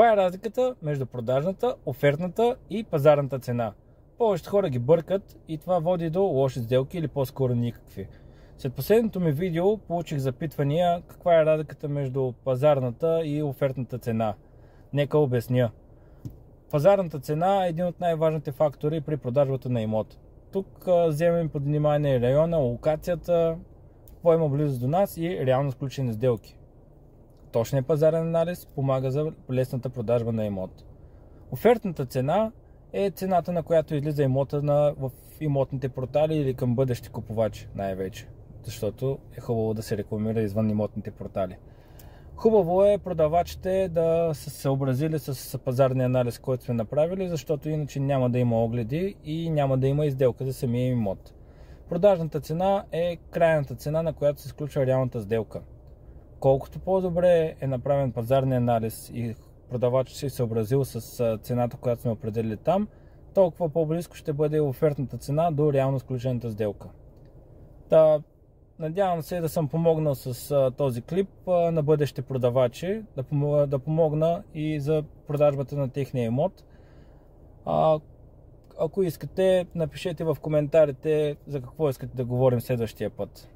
Каква е разликата между продажната, офертната и пазарната цена? Повечето хора ги бъркат и това води до лоши сделки или по-скоро никакви. След последното ми видео получих запитвания каква е разликата между пазарната и офертната цена. Нека обясня. Пазарната цена е един от най-важните фактори при продажбата на имот. Тук вземем под внимание района, локацията, какво има близо до нас и реално сключени сделки. Точният пазарен анализ помага за лесната продажба на имот. Офертната цена е цената, на която излиза имота в имотните портали или към бъдещи купувачи най-вече, защото е хубаво да се рекламира извън имотните портали. Хубаво е продавачите да са се съобразили с пазарния анализ, който сме направили, защото иначе няма да има огледи и няма да има изделка за самия имот. Продажната цена е крайната цена, на която се изключва реалната сделка. Колкото по-добре е направен пазарния анализ и продавачът се е съобразил с цената, която сме определили там, толкова по-близко ще бъде офертната цена до реално сключената сделка. Надявам се да съм помогнал с този клип на бъдещи продавачи, да помогна и за продажбата на техния имот. Ако искате, напишете в коментарите за какво искате да говорим следващия път.